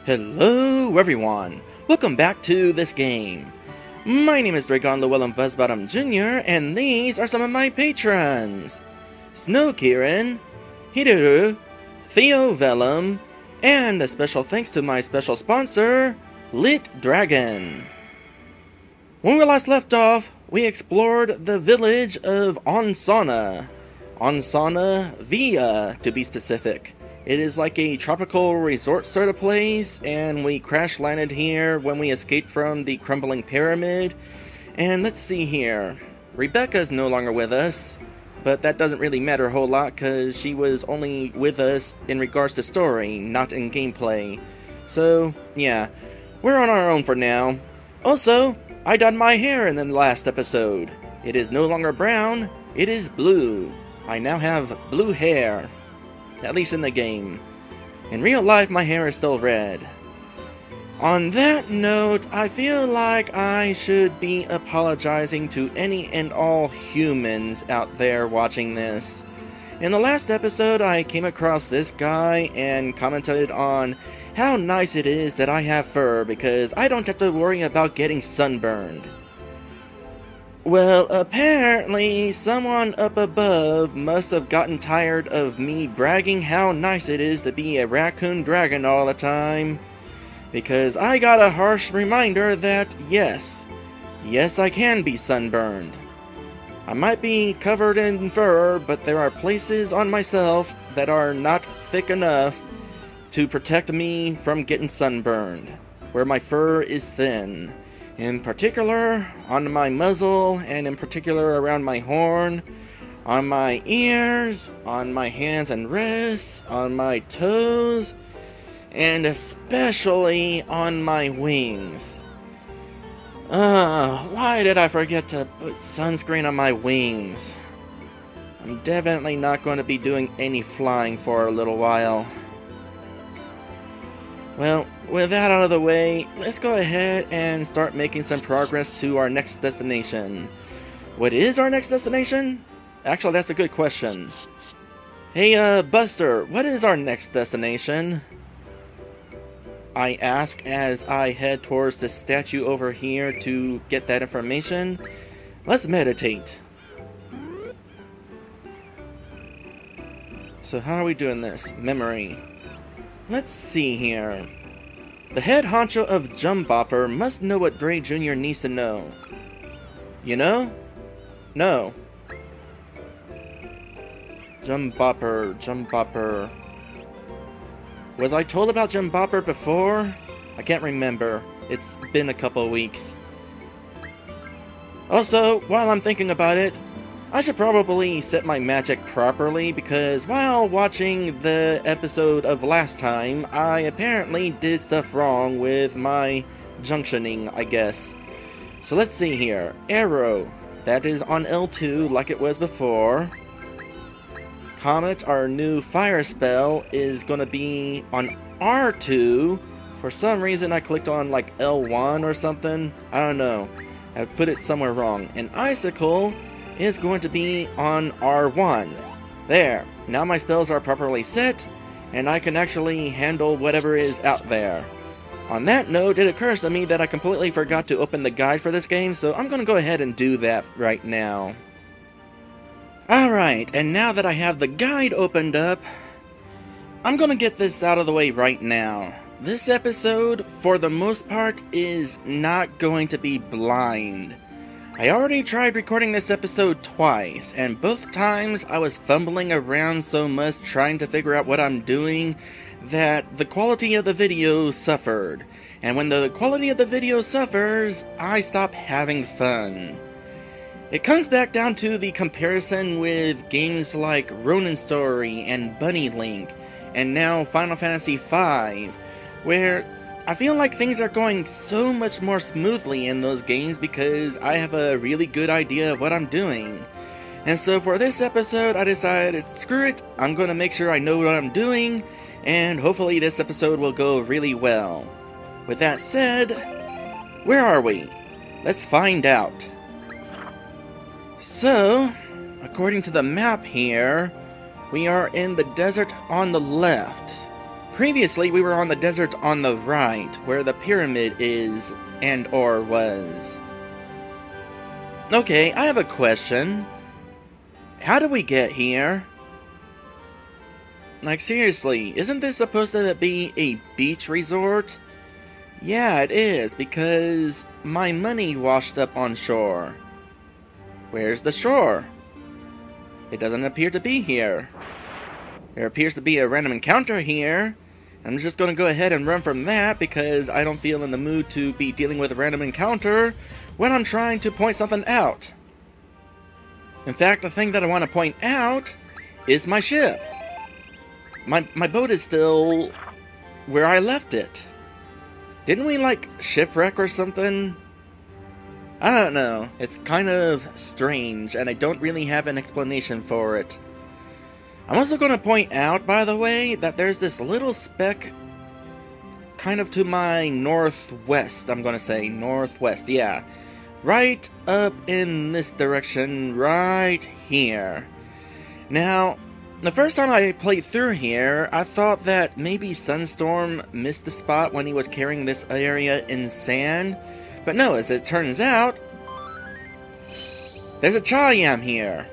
Hello everyone, welcome back to this game. My name is Draygone Fuzzbottom Jr. and these are some of my patrons. Snow Kieran, Hideru, Theo Vellum, and a special thanks to my special sponsor, Lit Dragon. When we last left off, we explored the village of Onsana Via to be specific. It is like a tropical resort sort of place, and we crash landed here when we escaped from the crumbling pyramid. And let's see here, Rebecca's no longer with us, but that doesn't really matter a whole lot because she was only with us in regards to story, not in gameplay. So yeah, we're on our own for now. Also, I dyed my hair in the last episode. It is no longer brown, it is blue. I now have blue hair. At least in the game. In real life, my hair is still red. On that note, I feel like I should be apologizing to any and all humans out there watching this. In the last episode, I came across this guy and commented on how nice it is that I have fur because I don't have to worry about getting sunburned. Well, apparently, someone up above must have gotten tired of me bragging how nice it is to be a raccoon dragon all the time. Because I got a harsh reminder that, yes, I can be sunburned. I might be covered in fur, but there are places on myself that are not thick enough to protect me from getting sunburned, where my fur is thin. In particular, on my muzzle, and in particular around my horn, on my ears, on my hands and wrists, on my toes, and especially on my wings. Why did I forget to put sunscreen on my wings? I'm definitely not going to be doing any flying for a little while. Well, with that out of the way, let's go ahead and start making some progress to our next destination. What is our next destination? Actually, that's a good question. Hey, Buster, what is our next destination? I ask as I head towards the statue over here to get that information. Let's meditate. So how are we doing this? Memory. Let's see here. The head honcho of Jumbopper must know what Dray Jr. needs to know. You know? No. Jumbopper. Was I told about Jumbopper before? I can't remember. It's been a couple of weeks. Also, while I'm thinking about it, I should probably set my magic properly because while watching the episode of last time, I apparently did stuff wrong with my junctioning, I guess. So let's see here. Arrow. That is on L2 like it was before. Comet, our new fire spell, is going to be on R2. For some reason I clicked on like L1 or something. I don't know. I put it somewhere wrong. And Icicle is going to be on R1. There, now my spells are properly set, and I can actually handle whatever is out there. On that note, it occurs to me that I completely forgot to open the guide for this game, so I'm going to go ahead and do that right now. Alright, and now that I have the guide opened up, I'm going to get this out of the way right now. This episode, for the most part, is not going to be blind. I already tried recording this episode twice, and both times I was fumbling around so much trying to figure out what I'm doing that the quality of the video suffered. And when the quality of the video suffers, I stop having fun. It comes back down to the comparison with games like Ronin Story and Bunny Link, and now Final Fantasy V, where I feel like things are going so much more smoothly in those games because I have a really good idea of what I'm doing. And so for this episode, I decided, screw it, I'm going to make sure I know what I'm doing, and hopefully this episode will go really well. With that said, where are we? Let's find out. So, according to the map here, we are in the desert on the left. Previously, we were on the desert on the right, where the pyramid is and/or was. Okay, I have a question. How did we get here? Like, seriously, isn't this supposed to be a beach resort? Yeah, it is, because my money washed up on shore. Where's the shore? It doesn't appear to be here. There appears to be a random encounter here. I'm just going to go ahead and run from that because I don't feel in the mood to be dealing with a random encounter when I'm trying to point something out. In fact, the thing that I want to point out is my ship. My boat is still where I left it. Didn't we, like, shipwreck or something? I don't know. It's kind of strange, and I don't really have an explanation for it. I'm also going to point out, by the way, that there's this little speck kind of to my northwest. I'm going to say northwest, yeah. Right up in this direction, right here. Now, the first time I played through here, I thought that maybe Sunstorm missed the spot when he was carrying this area in sand. But no, as it turns out, there's a Chayam here.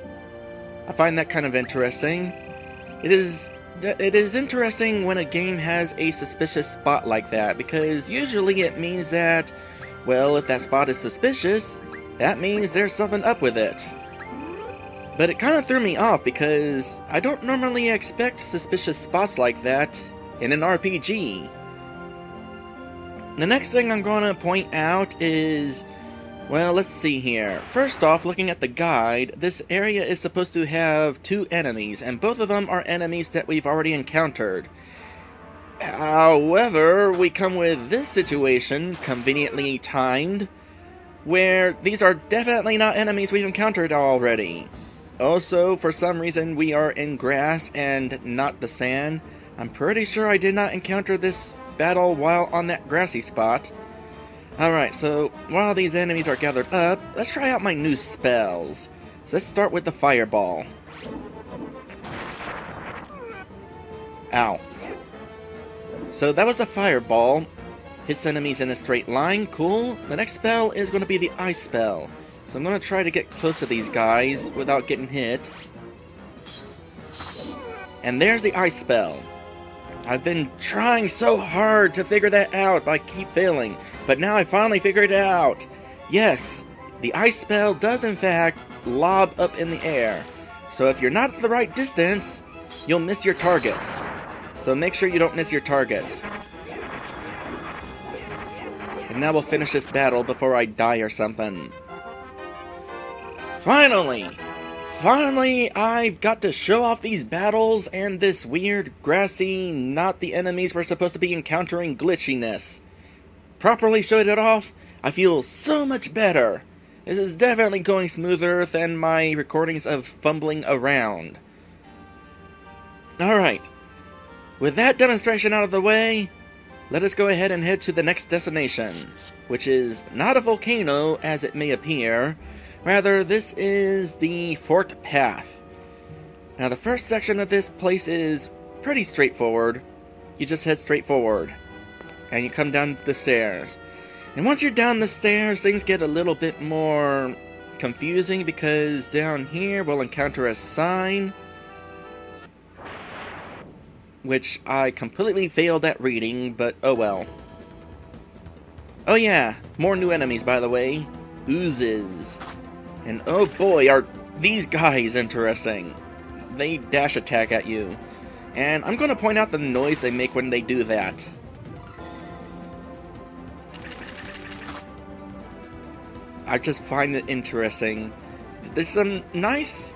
I find that kind of interesting. It is interesting when a game has a suspicious spot like that, because usually it means that, well, if that spot is suspicious, that means there's something up with it. But it kind of threw me off because I don't normally expect suspicious spots like that in an RPG. The next thing I'm going to point out is, well, let's see here. First off, looking at the guide, this area is supposed to have 2 enemies, and both of them are enemies that we've already encountered. However, we come with this situation, conveniently timed, where these are definitely not enemies we've encountered already. Also, for some reason, we are in grass and not the sand. I'm pretty sure I did not encounter this battle while on that grassy spot. Alright, so while these enemies are gathered up, let's try out my new spells. So let's start with the fireball. Ow. So that was the fireball. Hits enemies in a straight line, cool. The next spell is going to be the ice spell. So I'm going to try to get close to these guys without getting hit. And there's the ice spell. I've been trying so hard to figure that out, but I keep failing. But now I finally figured it out. Yes, the ice spell does in fact lob up in the air. So if you're not at the right distance, you'll miss your targets. So make sure you don't miss your targets. And now we'll finish this battle before I die or something. Finally, I've got to show off these battles and this weird, grassy, not the enemies we're supposed to be encountering glitchiness. Properly showed it off, I feel so much better. This is definitely going smoother than my recordings of fumbling around. Alright, with that demonstration out of the way, let us go ahead and head to the next destination, which is not a volcano as it may appear. Rather, this is the Fort Path. Now, the first section of this place is pretty straightforward. You just head straight forward, and you come down the stairs. And once you're down the stairs, things get a little bit more confusing, because down here we'll encounter a sign, which I completely failed at reading, but oh well. Oh yeah, more new enemies, by the way. Oozes. And oh boy, are these guys interesting. They dash attack at you. And I'm going to point out the noise they make when they do that. I just find it interesting. There's some nice,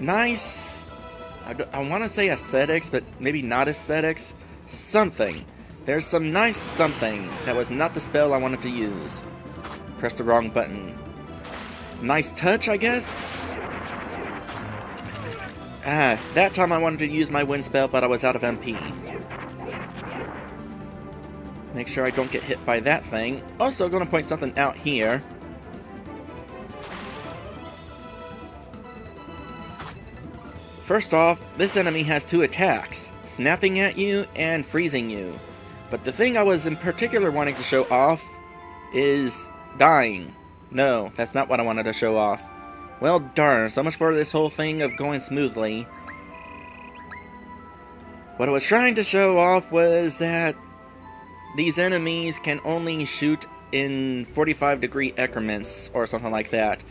I want to say aesthetics, but maybe not aesthetics. Something. There's some nice something that was not the spell I wanted to use. Pressed the wrong button. Nice touch, I guess? That time I wanted to use my wind spell, but I was out of MP. Make sure I don't get hit by that thing. Also, going to point something out here. First off, this enemy has two attacks, snapping at you and freezing you. But the thing I was in particular wanting to show off is dying. No, that's not what I wanted to show off. Well, darn, so much for this whole thing of going smoothly. What I was trying to show off was that these enemies can only shoot in 45-degree increments or something like that.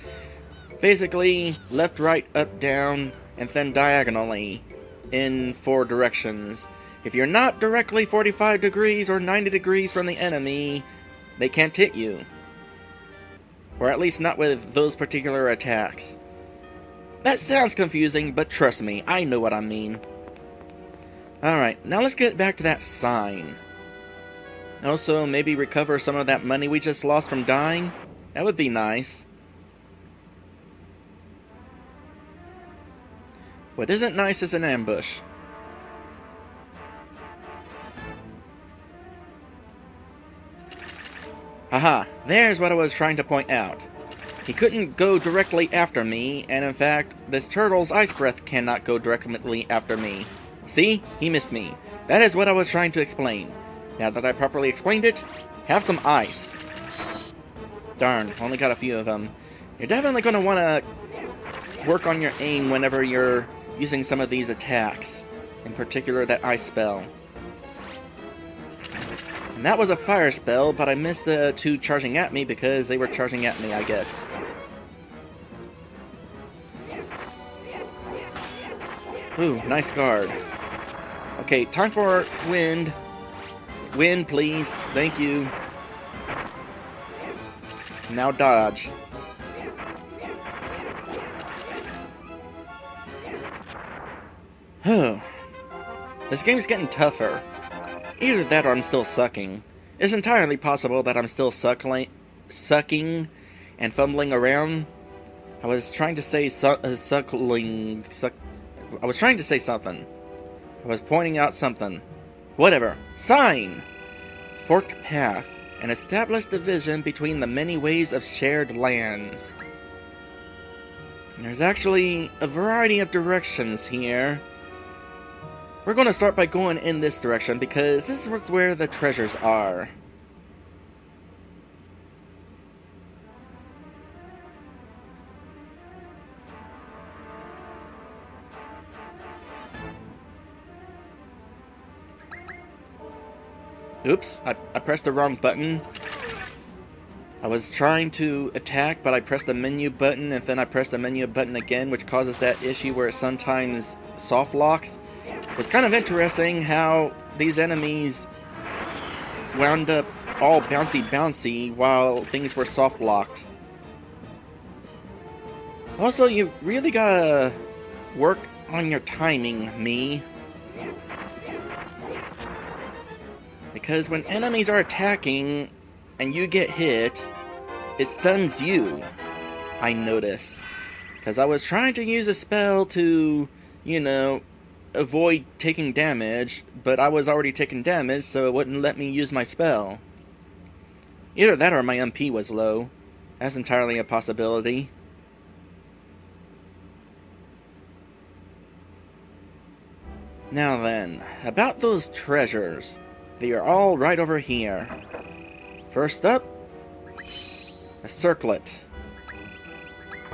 Basically, left, right, up, down, and then diagonally in 4 directions. If you're not directly 45 degrees or 90 degrees from the enemy, they can't hit you. Or at least not with those particular attacks. That sounds confusing, but trust me, I know what I mean. Alright, now let's get back to that sign. Also, maybe recover some of that money we just lost from dying? That would be nice. What isn't nice is an ambush. Haha, there's what I was trying to point out. He couldn't go directly after me, and in fact, this turtle's ice breath cannot go directly after me. See? He missed me. That is what I was trying to explain. Now that I properly explained it, have some ice. Darn, only got a few of them. You're definitely going to want to work on your aim whenever you're using some of these attacks. In particular, that ice spell. And that was a fire spell, but I missed the 2 charging at me because they were charging at me, I guess. Ooh, nice guard. Okay, time for wind. Wind, please. Thank you. Now dodge. This game's getting tougher. Either that or I'm still sucking. It's entirely possible that I'm still sucking and fumbling around. I was trying to say I was trying to say something. I was pointing out something. Whatever. Sign! Forked path. An established division between the many ways of shared lands. And there's actually a variety of directions here. We're going to start by going in this direction because this is where the treasures are. Oops, I pressed the wrong button. I was trying to attack, but I pressed the menu button, and then I pressed the menu button again, which causes that issue where it sometimes soft locks. It was kind of interesting how these enemies wound up all bouncy while things were soft locked. Also, you really gotta work on your timing, me. Because when enemies are attacking and you get hit, it stuns you, I notice. Because I was trying to use a spell to, you know, avoid taking damage, but I was already taking damage, so it wouldn't let me use my spell. Either that or my MP was low. That's entirely a possibility. Now then, about those treasures. They are all right over here. First up, a circlet.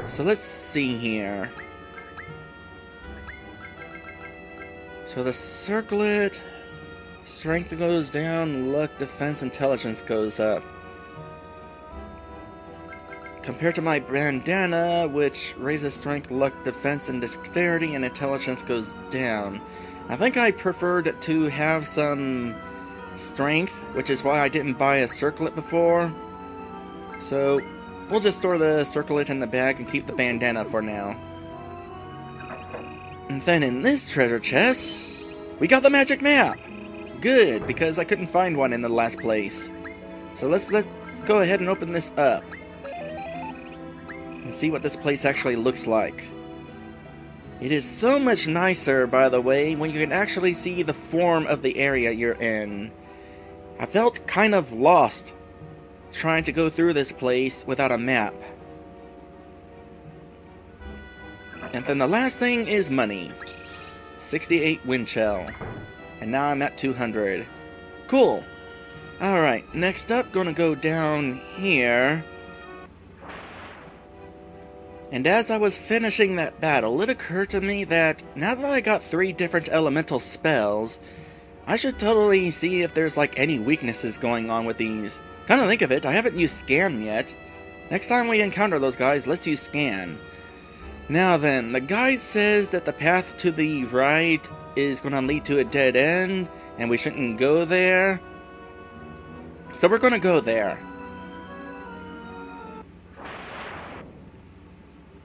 So let's see here. So the circlet, strength goes down, luck, defense, intelligence goes up. Compared to my bandana, which raises strength, luck, defense, and dexterity, and intelligence goes down. I think I preferred to have some strength, which is why I didn't buy a circlet before. So we'll just store the circlet in the bag and keep the bandana for now. And then in this treasure chest, we got the magic map! Good, because I couldn't find one in the last place. So let's go ahead and open this up. And see what this place actually looks like. It is so much nicer, by the way, when you can actually see the form of the area you're in. I felt kind of lost trying to go through this place without a map. And then the last thing is money. 68 wind chill. And now I'm at 200. Cool. Alright, next up, gonna go down here. And as I was finishing that battle, it occurred to me that now that I got 3 different elemental spells, I should totally see if there's like any weaknesses going on with these. Come to think of it, I haven't used Scan yet. Next time we encounter those guys, let's use Scan. Now then, the guide says that the path to the right is going to lead to a dead end, and we shouldn't go there. So we're going to go there.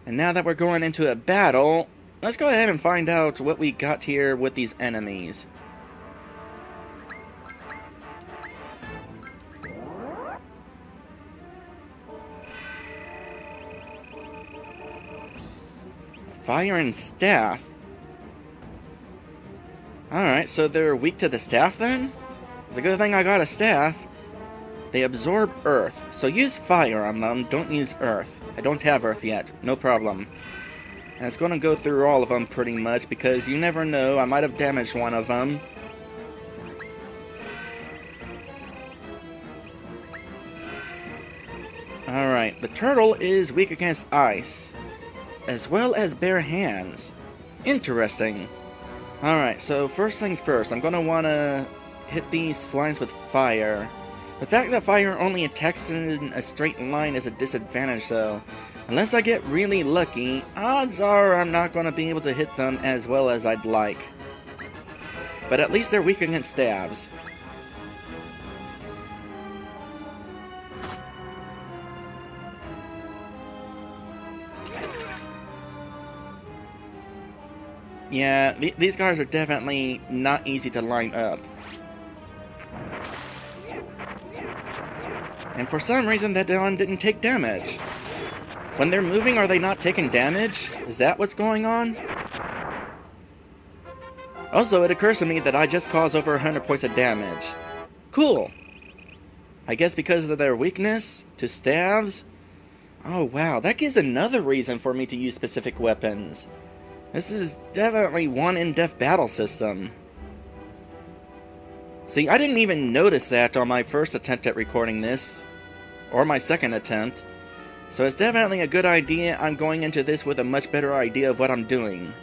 And now that we're going into a battle, let's go ahead and find out what we got here with these enemies. Fire and staff. Alright, so they're weak to the staff then? It's a good thing I got a staff. They absorb earth, so use fire on them, don't use earth. I don't have earth yet, no problem. And it's going to go through all of them pretty much, because you never know, I might have damaged one of them. Alright, the turtle is weak against ice, as well as bare hands. Interesting. Alright, so first things first, I'm going to want to hit these slimes with fire. The fact that fire only attacks in a straight line is a disadvantage though. Unless I get really lucky, odds are I'm not going to be able to hit them as well as I'd like. But at least they're weak against stabs. Yeah, these guys are definitely not easy to line up. And for some reason that one didn't take damage. When they're moving, are they not taking damage? Is that what's going on? Also, it occurs to me that I just caused over 100 points of damage. Cool! I guess because of their weakness to stabs? Oh wow, that gives another reason for me to use specific weapons. This is definitely one in-depth battle system. See, I didn't even notice that on my first attempt at recording this, or my second attempt, so it's definitely a good idea I'm going into this with a much better idea of what I'm doing.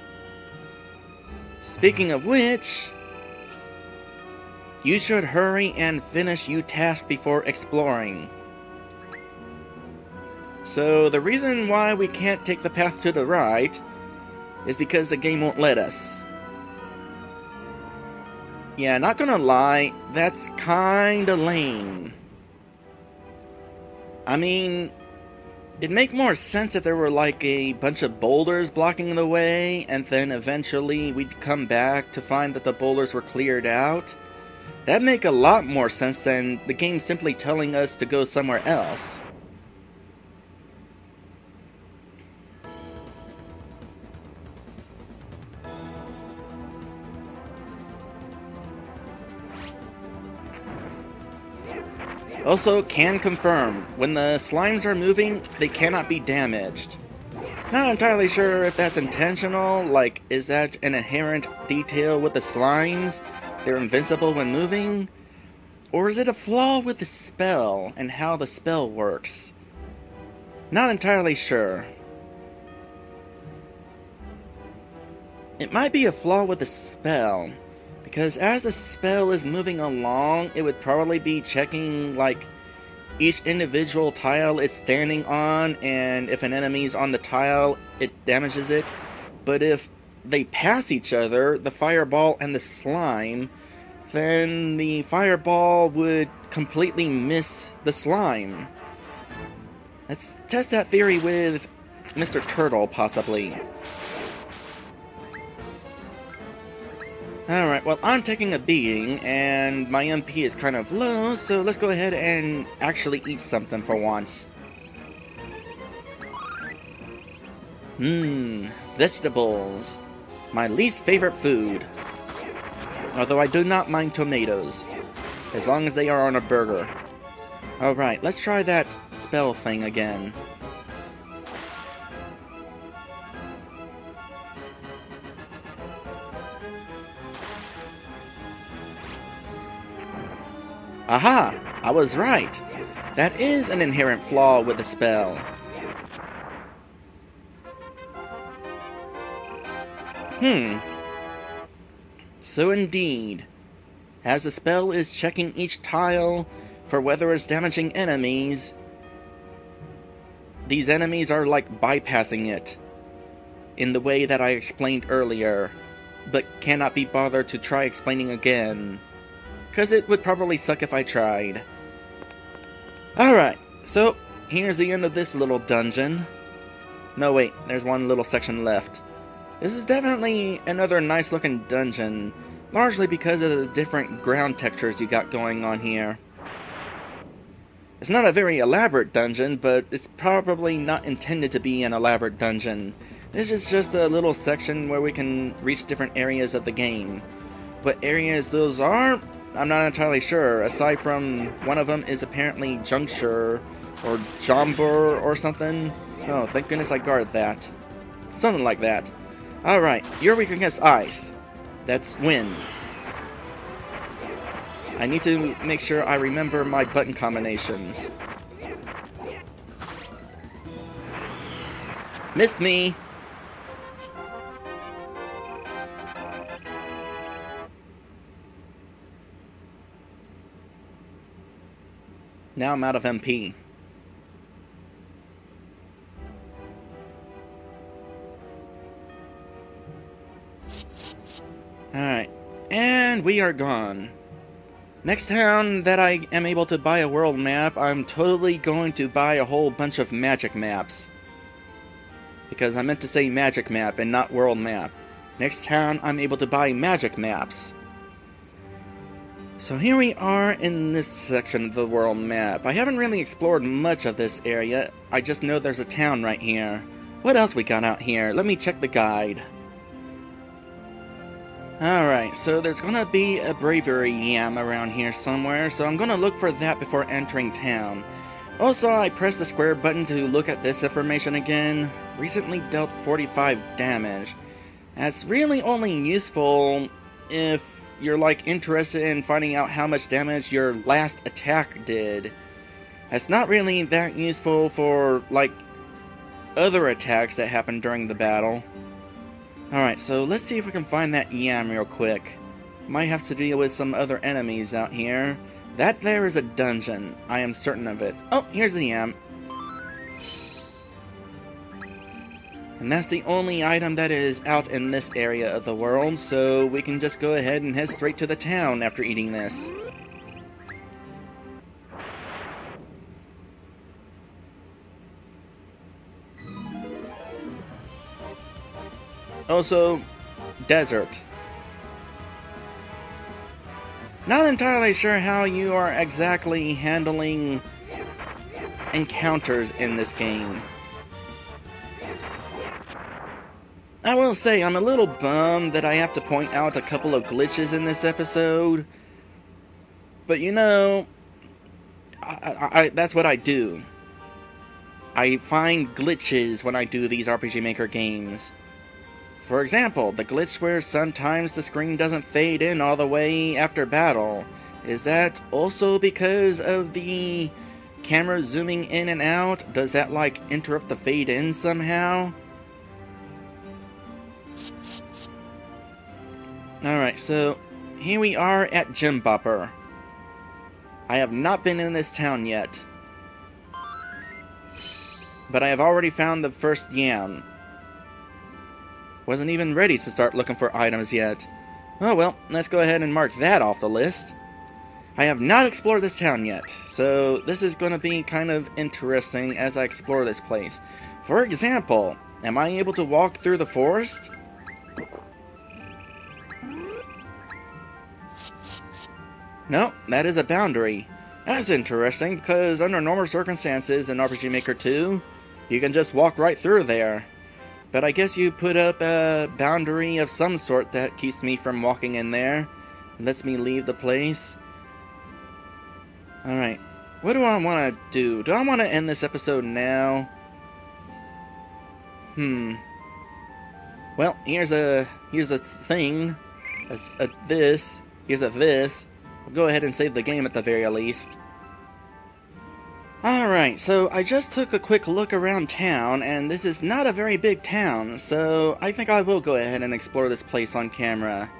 Speaking of which, you should hurry and finish your task before exploring. So the reason why we can't take the path to the right is because the game won't let us. Yeah, not gonna lie, that's kinda lame. I mean, it'd make more sense if there were like a bunch of boulders blocking the way, and then eventually we'd come back to find that the boulders were cleared out. That'd make a lot more sense than the game simply telling us to go somewhere else. Also, can confirm, when the slimes are moving, they cannot be damaged. Not entirely sure if that's intentional, like, is that an inherent detail with the slimes? They're invincible when moving? Or is it a flaw with the spell, and how the spell works? Not entirely sure. It might be a flaw with the spell, because as the spell is moving along, it would probably be checking, like, each individual tile it's standing on, and if an enemy's on the tile, it damages it. But if they pass each other, the fireball and the slime, then the fireball would completely miss the slime. Let's test that theory with Mr. Turtle, possibly. Alright, well, I'm taking a beating, and my MP is kind of low, so let's go ahead and actually eat something for once. Vegetables. My least favorite food. Although I do not mind tomatoes, as long as they are on a burger. Alright, let's try that spell thing again. Aha! I was right. That is an inherent flaw with the spell. So indeed, as the spell is checking each tile for whether it's damaging enemies, these enemies are like bypassing it in the way that I explained earlier, but cannot be bothered to try explaining again, because it would probably suck if I tried. Alright, so here's the end of this little dungeon. No wait, there's one little section left. This is definitely another nice looking dungeon, largely because of the different ground textures you got going on here. It's not a very elaborate dungeon, but it's probably not intended to be an elaborate dungeon. This is just a little section where we can reach different areas of the game. What areas those are, I'm not entirely sure, aside from one of them is apparently Juncture, or Jumbopper, or something. Oh, thank goodness I guarded that. Something like that. Alright, you're weak against ice. That's wind. I need to make sure I remember my button combinations. Missed me! Now I'm out of MP. Alright, and we are gone. Next town that I am able to buy a world map, I'm totally going to buy a whole bunch of magic maps. Because I meant to say magic map and not world map. Next town I'm able to buy magic maps. So here we are in this section of the world map. I haven't really explored much of this area, I just know there's a town right here. What else we got out here? Let me check the guide. Alright, so there's gonna be a bravery yam around here somewhere, so I'm gonna look for that before entering town. Also, I pressed the square button to look at this information again. Recently dealt 45 damage. That's really only useful if you're like interested in finding out how much damage your last attack did. That's not really that useful for like other attacks that happened during the battle. Alright, so let's see if we can find that yam real quick. Might have to deal with some other enemies out here. That there is a dungeon. I am certain of it. Oh, here's the yam. And that's the only item that is out in this area of the world, so we can just go ahead and head straight to the town after eating this. Also, desert. Not entirely sure how you are exactly handling encounters in this game. I will say, I'm a little bummed that I have to point out a couple of glitches in this episode. But you know, that's what I do. I find glitches when I do these RPG Maker games. For example, the glitch where sometimes the screen doesn't fade in all the way after battle. Is that also because of the camera zooming in and out? Does that like interrupt the fade in somehow? Alright, so here we are at Jumbopper. I have not been in this town yet, but I have already found the first yam. Wasn't even ready to start looking for items yet. Oh well, let's go ahead and mark that off the list. I have not explored this town yet, so this is going to be kind of interesting as I explore this place. For example, am I able to walk through the forest? No, that is a boundary. That's interesting, because under normal circumstances in RPG Maker 2, you can just walk right through there. But I guess you put up a boundary of some sort that keeps me from walking in there. Lets me leave the place. Alright, what do I want to do? Do I want to end this episode now? Well, here's a thing. Here's a this. We'll go ahead and save the game at the very least. Alright, so I just took a quick look around town, and this is not a very big town, so I think I will go ahead and explore this place on camera.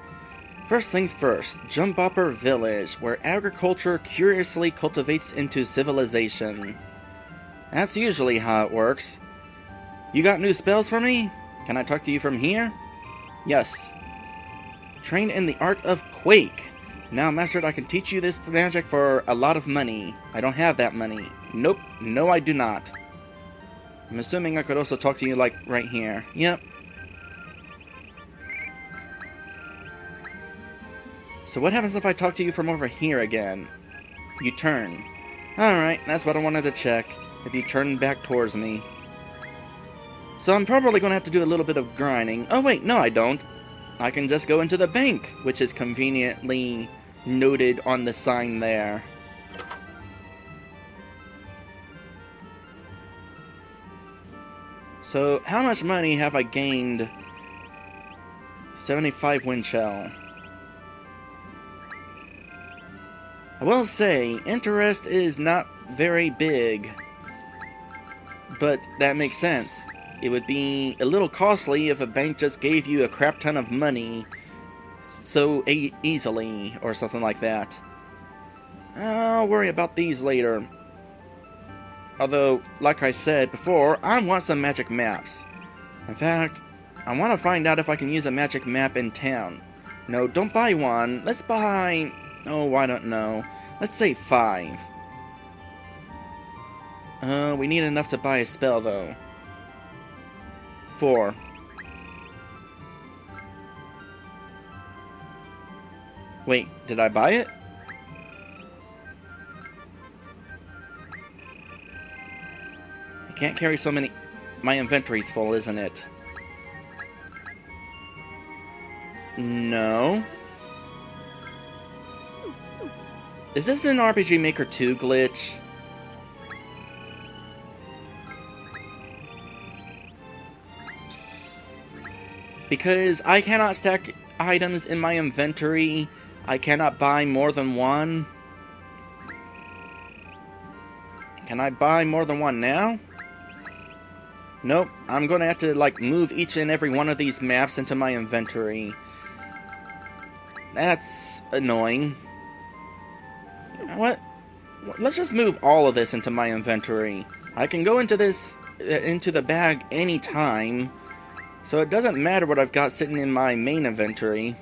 First things first, Jumbopper Village, where agriculture curiously cultivates into civilization. That's usually how it works. You got new spells for me? Can I talk to you from here? Yes. Trained in the art of Quake. Now mastered, I can teach you this magic for a lot of money. I don't have that money. Nope, no I do not. I'm assuming I could also talk to you like right here. Yep. So what happens if I talk to you from over here again? You turn. Alright, that's what I wanted to check. If you turn back towards me. So I'm probably going to have to do a little bit of grinding. Oh wait, no I don't. I can just go into the bank, which is conveniently noted on the sign there. So, how much money have I gained? 75 wind shell. I will say, interest is not very big. But that makes sense. It would be a little costly if a bank just gave you a crap ton of money so easily, or something like that. I'll worry about these later. Although, like I said before, I want some magic maps. In fact, I want to find out if I can use a magic map in town. No, don't buy one. Let's buy... oh, I don't know. Let's say 5. We need enough to buy a spell, though. 4. Wait, did I buy it? I can't carry so many... my inventory's full, isn't it? No. Is this an RPG Maker 2 glitch? Because I cannot stack items in my inventory, I cannot buy more than one. Can I buy more than one now? Nope, I'm gonna have to like move each and every one of these maps into my inventory. That's annoying. What? Let's just move all of this into my inventory. I can go into this, into the bag anytime. So it doesn't matter what I've got sitting in my main inventory.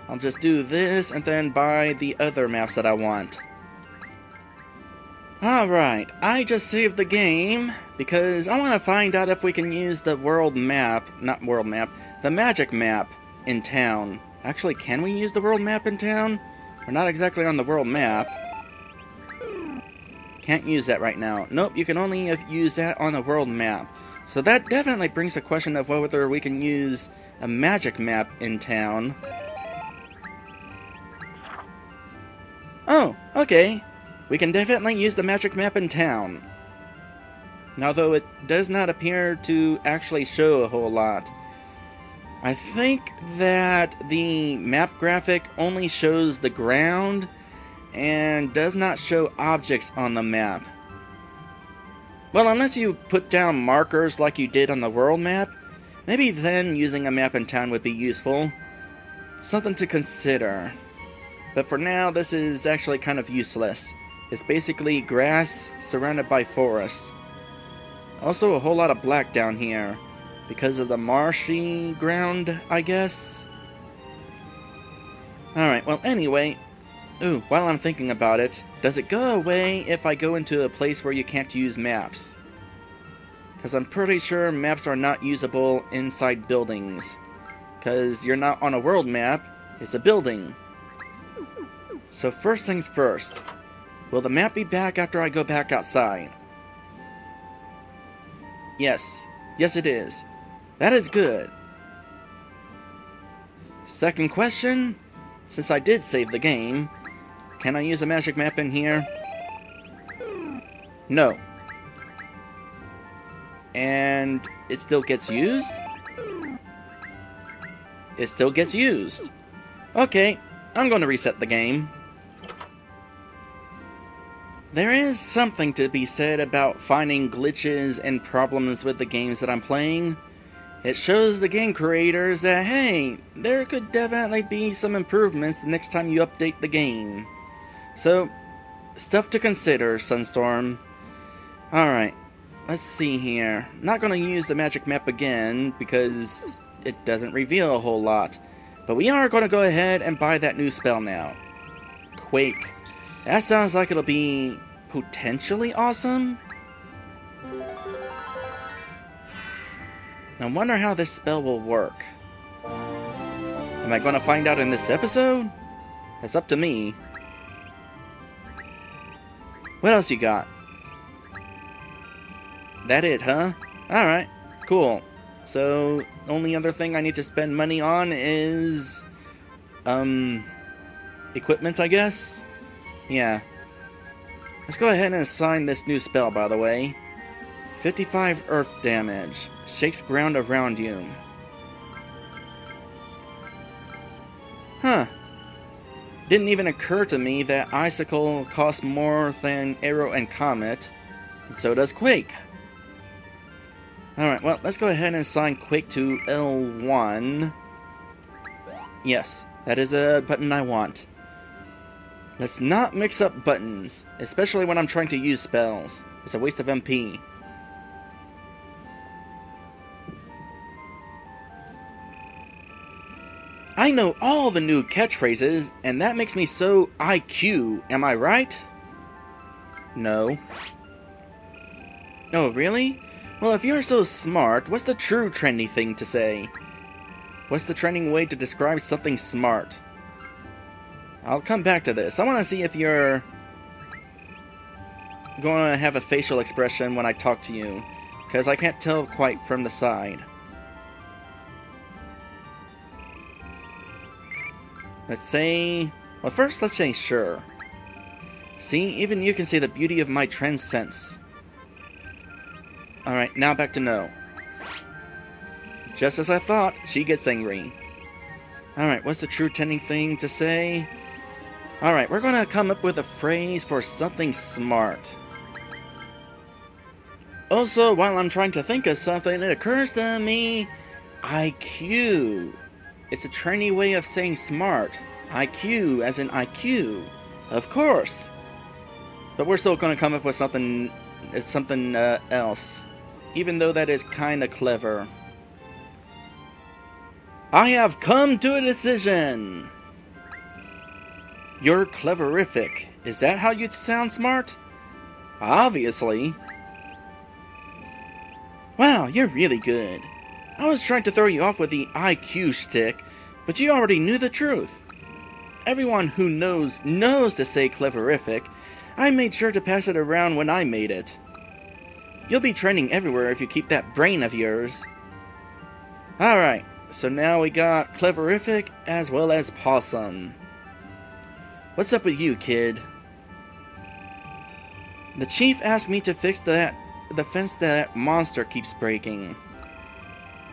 I'll just do this and then buy the other maps that I want. Alright, I just saved the game because I want to find out if we can use the world map, not world map, the magic map in town. Actually, can we use the world map in town? We're not exactly on the world map. Can't use that right now. Nope, you can only use that on the world map. So that definitely brings the question of whether we can use a magic map in town. Oh, okay. We can definitely use the magic map in town. Although it does not appear to actually show a whole lot. I think that the map graphic only shows the ground and does not show objects on the map. Well, unless you put down markers like you did on the world map, maybe then using a map in town would be useful. Something to consider. But for now, this is actually kind of useless. It's basically grass surrounded by forest. Also a whole lot of black down here, because of the marshy ground, I guess? Alright, well anyway, ooh, while I'm thinking about it, does it go away if I go into a place where you can't use maps? Because I'm pretty sure maps are not usable inside buildings. Because you're not on a world map, it's a building. So first things first, will the map be back after I go back outside? Yes. Yes it is. That is good. Second question, since I did save the game, can I use a magic map in here? No. And it still gets used? It still gets used. Okay, I'm going to reset the game. There is something to be said about finding glitches and problems with the games that I'm playing. It shows the game creators that, hey, there could definitely be some improvements the next time you update the game. So, stuff to consider, Sunstorm. Alright, let's see here. Not gonna use the magic map again, because it doesn't reveal a whole lot. But we are gonna go ahead and buy that new spell now. Quake. That sounds like it'll be potentially awesome. I wonder how this spell will work. Am I going to find out in this episode? That's up to me. What else you got? That it, huh? Alright, cool. So, only other thing I need to spend money on is... equipment, I guess? Yeah. Let's go ahead and assign this new spell, by the way. 55 earth damage. Shakes ground around you. Huh. Didn't even occur to me that Icicle costs more than Arrow and Comet. And so does Quake. Alright, well, let's go ahead and assign Quake to L1. Yes, that is a button I want. Let's not mix up buttons, especially when I'm trying to use spells. It's a waste of MP. I know all the new catchphrases, and that makes me so IQ, am I right? No. Oh, really? Well, if you're so smart, what's the true trendy thing to say? What's the trending way to describe something smart? I'll come back to this. I want to see if you're going to have a facial expression when I talk to you, because I can't tell quite from the side. Let's say... well, first let's say sure. See, even you can see the beauty of my trend sense. Alright, now back to no. Just as I thought, she gets angry. Alright, what's the true trending thing to say? Alright, we're gonna come up with a phrase for something smart. Also, while I'm trying to think of something, it occurs to me... IQ. It's a trendy way of saying smart. IQ, as in IQ. Of course. But we're still gonna come up with something else. Even though that is kinda clever. I have come to a decision! You're cleverific. Is that how you'd sound smart? Obviously. Wow, you're really good. I was trying to throw you off with the IQ shtick, but you already knew the truth. Everyone who knows to say cleverific. I made sure to pass it around when I made it. You'll be trending everywhere if you keep that brain of yours. Alright, so now we got cleverific as well as possum. What's up with you, kid? The chief asked me to fix the fence that monster keeps breaking.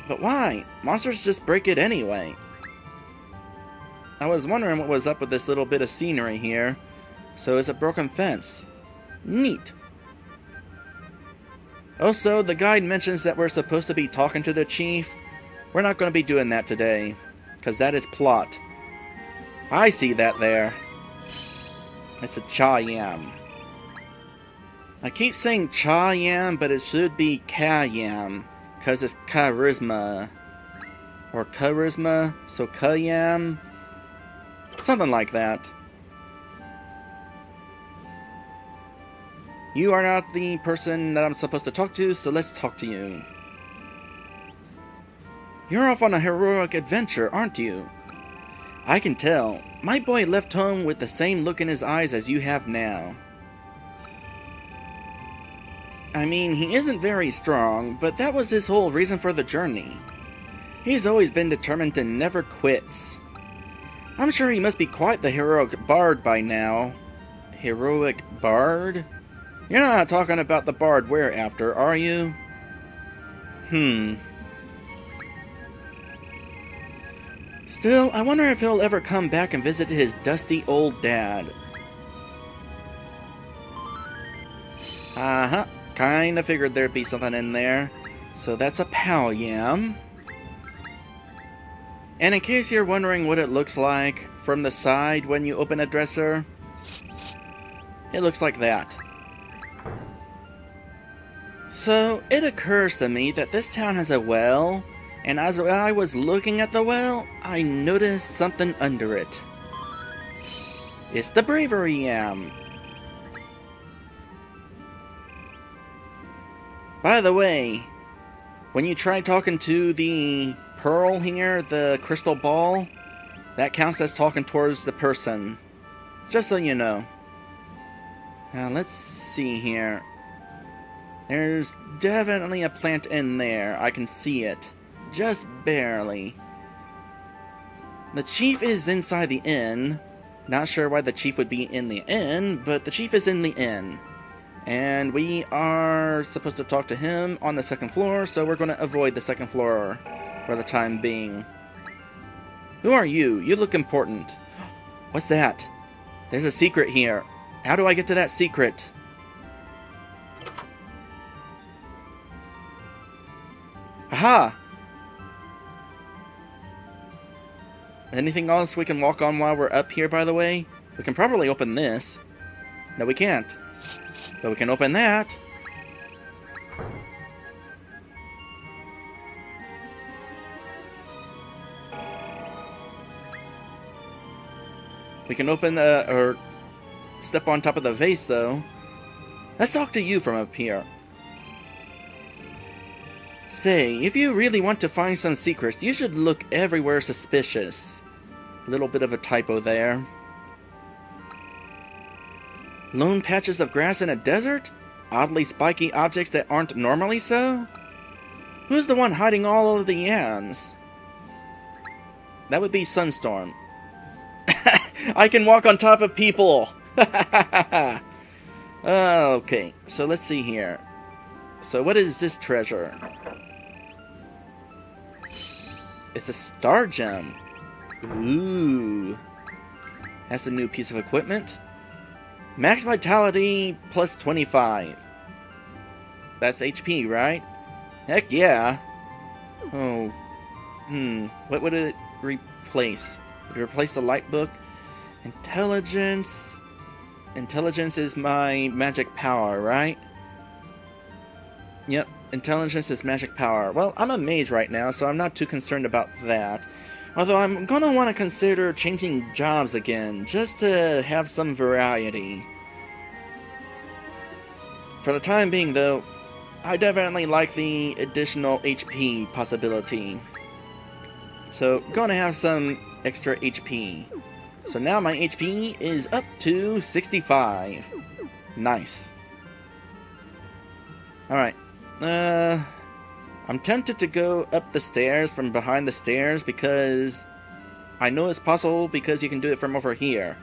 But why? Monsters just break it anyway. I was wondering what was up with this little bit of scenery here. So it's a broken fence. Neat. Also, the guide mentions that we're supposed to be talking to the chief. We're not going to be doing that today, because that is plot. I see that there. It's a cha-yam. I keep saying cha-yam, but it should be ka-yam, because it's charisma. Or charisma, so ka-yam. Something like that. You are not the person that I'm supposed to talk to, so let's talk to you. You're off on a heroic adventure, aren't you? I can tell. My boy left home with the same look in his eyes as you have now. I mean, he isn't very strong, but that was his whole reason for the journey. He's always been determined to never quits. I'm sure he must be quite the heroic bard by now. Heroic bard? You're not talking about the bard we're after, are you? Still, I wonder if he'll ever come back and visit his dusty old dad. Uh-huh. Kinda figured there'd be something in there. So that's a pal yam. And in case you're wondering what it looks like from the side when you open a dresser, it looks like that. So it occurs to me that this town has a well, and as I was looking at the well, I noticed something under it. It's the bravery yam. By the way, when you try talking to the pearl here, the crystal ball, that counts as talking towards the person. Just so you know. Now let's see here. There's definitely a plant in there. I can see it. Just barely. The chief is inside the inn. Not sure why the chief would be in the inn, but the chief is in the inn. And we are supposed to talk to him on the second floor, so we're going to avoid the second floor for the time being. Who are you? You look important. What's that? There's a secret here. How do I get to that secret? Aha! Anything else we can walk on while we're up here, by the way? We can probably open this. No, we can't. But we can open that. We can open or step on top of the vase, though. Let's talk to you from up here. Say, if you really want to find some secrets, you should look everywhere suspicious. A little bit of a typo there. Lone patches of grass in a desert? Oddly spiky objects that aren't normally so? Who's the one hiding all of the yams? That would be Sunstorm. I can walk on top of people! Okay, so let's see here. So what is this treasure? It's a star gem. Ooh. That's a new piece of equipment. Max vitality plus 25. That's HP, right? Heck yeah. Oh. What would it replace? Would it replace the light book? Intelligence. Intelligence is my magic power, right? Yep. Intelligence is magic power. Well, I'm a mage right now, so I'm not too concerned about that. Although I'm gonna want to consider changing jobs again, just to have some variety. For the time being, though, I definitely like the additional HP possibility. So, gonna have some extra HP. So now my HP is up to 65. Nice. Alright. I'm tempted to go up the stairs from behind the stairs because I know it's possible because you can do it from over here.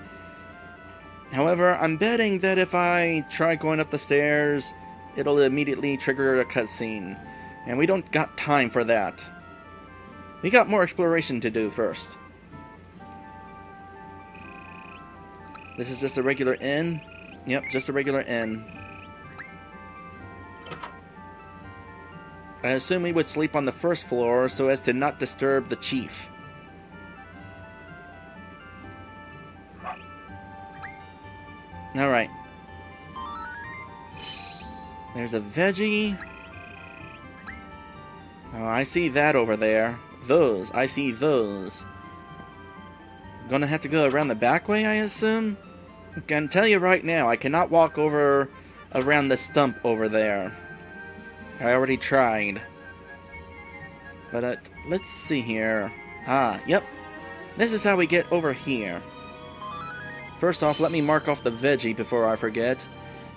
However, I'm betting that if I try going up the stairs, it'll immediately trigger a cutscene. And we don't got time for that. We got more exploration to do first. This is just a regular inn? Yep, just a regular inn. I assume we would sleep on the first floor so as to not disturb the chief. Alright. There's a veggie. Oh, I see that over there. Those. I see those. Gonna have to go around the back way, I assume? I can tell you right now, I cannot walk over around the stump over there. I already tried. But let's see here. Ah, yep. This is how we get over here. First off, let me mark off the veggie before I forget.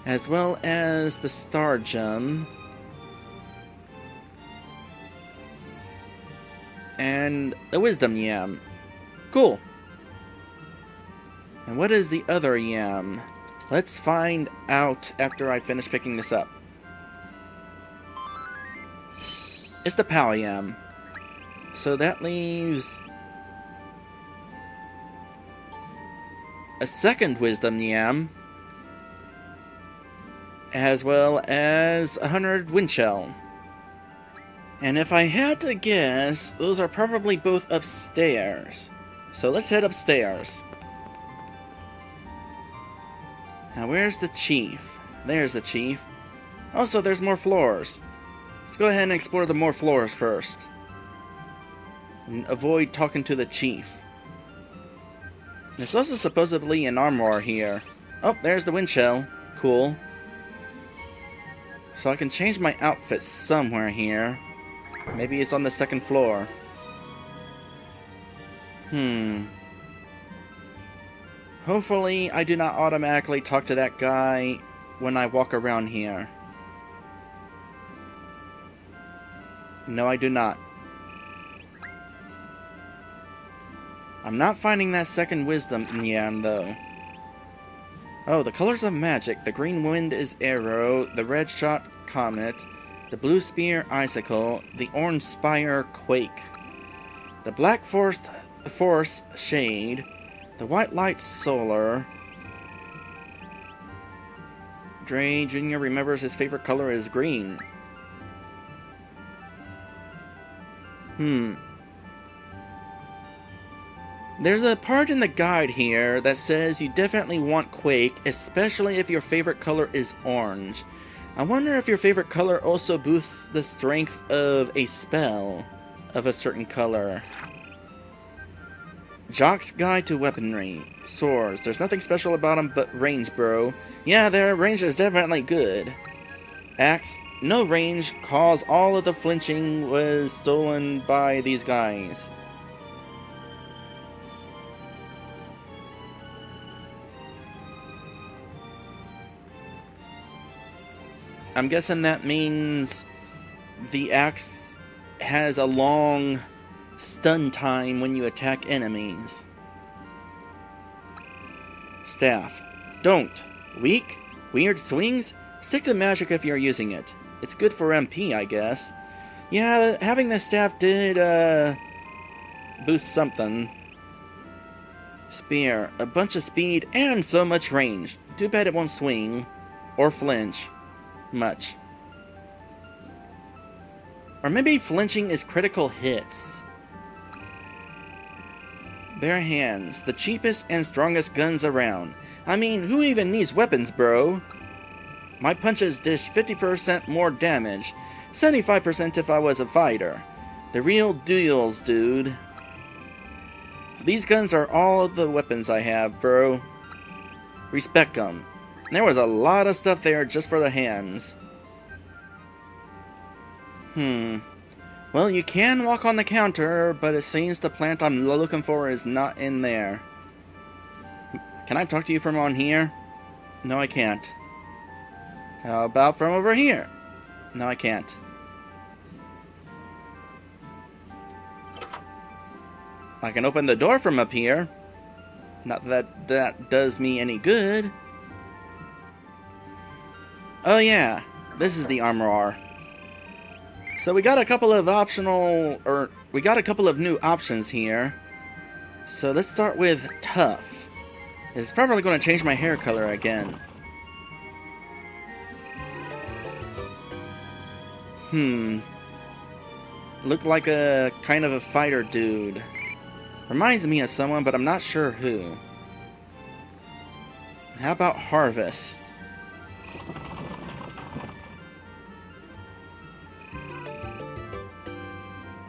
As well as the star gem. And a wisdom yam. Cool. And what is the other yam? Let's find out after I finish picking this up. It's the pal yam. So that leaves a second wisdom yam. as well as 100 wind shell. And if I had to guess, those are probably both upstairs. So let's head upstairs. Now where's the chief? There's the chief. Also, there's more floors. Let's go ahead and explore the more floors first. And avoid talking to the chief. There's also supposedly an armor here. Oh, there's the wind shell. Cool. So I can change my outfit somewhere here. Maybe it's on the second floor. Hopefully I do not automatically talk to that guy when I walk around here. No, I do not. I'm not finding that second wisdom yam, though. Oh, the colors of magic. The green wind is arrow, the red shot comet, the blue spear icicle, the orange spire quake, the black force shade, the white light solar. Dray Jr. remembers his favorite color is green. There's a part in the guide here that says you definitely want Quake, especially if your favorite color is orange. I wonder if your favorite color also boosts the strength of a spell of a certain color. Jock's Guide to Weaponry. Swords. There's nothing special about them but range, bro. Yeah, their range is definitely good. Axe. No range, cause all of the flinching was stolen by these guys. I'm guessing that means the axe has a long stun time when you attack enemies. Staff. Don't. Weak? Weird swings? Stick to magic if you're using it. It's good for MP, I guess. Yeah, having the staff did, boost something. Spear. A bunch of speed and so much range. Too bad it won't swing. Or flinch. Much. Or maybe flinching is critical hits. Bare hands. The cheapest and strongest guns around. I mean, who even needs weapons, bro? My punches dish 50% more damage. 75% if I was a fighter. The real deals, dude. These guns are all of the weapons I have, bro. Respect them. There was a lot of stuff there just for the hands. Well, you can walk on the counter, but it seems the plant I'm looking for is not in there. Can I talk to you from on here? No, I can't. How about from over here? No, I can't. I can open the door from up here. Not that that does me any good. Oh yeah, this is the Rawr. So we got a couple of we got a couple of new options here. So let's start with tough. This is probably going to change my hair color again. Look like a kind of a fighter dude. Reminds me of someone, but I'm not sure who. How about harvest?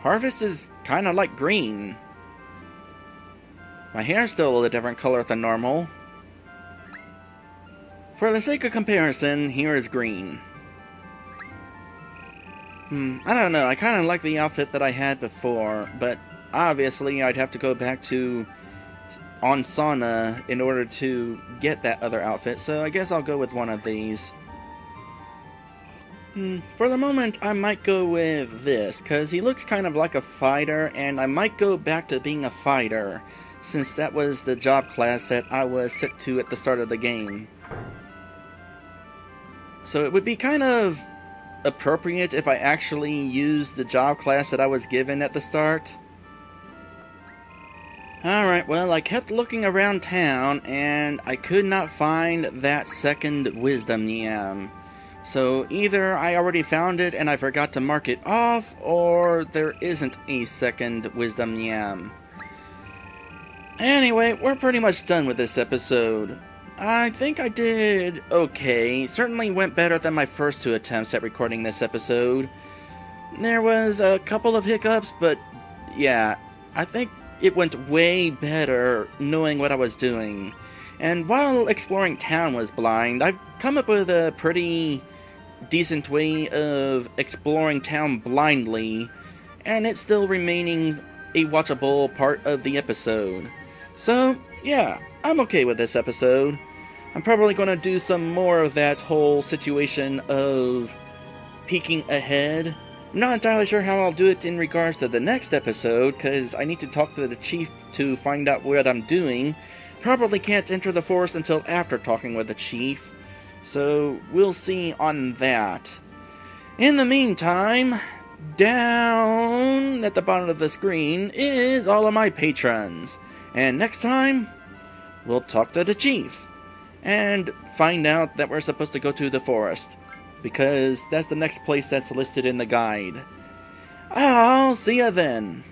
Harvest is kind of like green. My hair's still a little different color than normal. For the sake of comparison, here is green. I don't know, I kind of like the outfit that I had before, but obviously I'd have to go back to Onsana in order to get that other outfit, so I guess I'll go with one of these. For the moment, I might go with this, because he looks kind of like a fighter, and I might go back to being a fighter, since that was the job class that I was set to at the start of the game. So it would be kind of appropriate if I actually used the job class that I was given at the start. Alright, well, I kept looking around town, and I could not find that second wisdom yam. So either I already found it and I forgot to mark it off, or there isn't a second Wisdom Yam. Anyway, we're pretty much done with this episode. I think I did okay. Certainly went better than my first 2 attempts at recording this episode. There was a couple of hiccups, but yeah, I think it went way better knowing what I was doing. And while exploring town was blind, I've come up with a pretty decent way of exploring town blindly, and it's still remaining a watchable part of the episode. So, yeah, I'm okay with this episode. I'm probably going to do some more of that whole situation of peeking ahead. I'm not entirely sure how I'll do it in regards to the next episode, because I need to talk to the chief to find out what I'm doing. Probably can't enter the forest until after talking with the chief, so we'll see on that. In the meantime, down at the bottom of the screen is all of my patrons. And next time, we'll talk to the chief and find out that we're supposed to go to the forest, because that's the next place that's listed in the guide. I'll see ya then.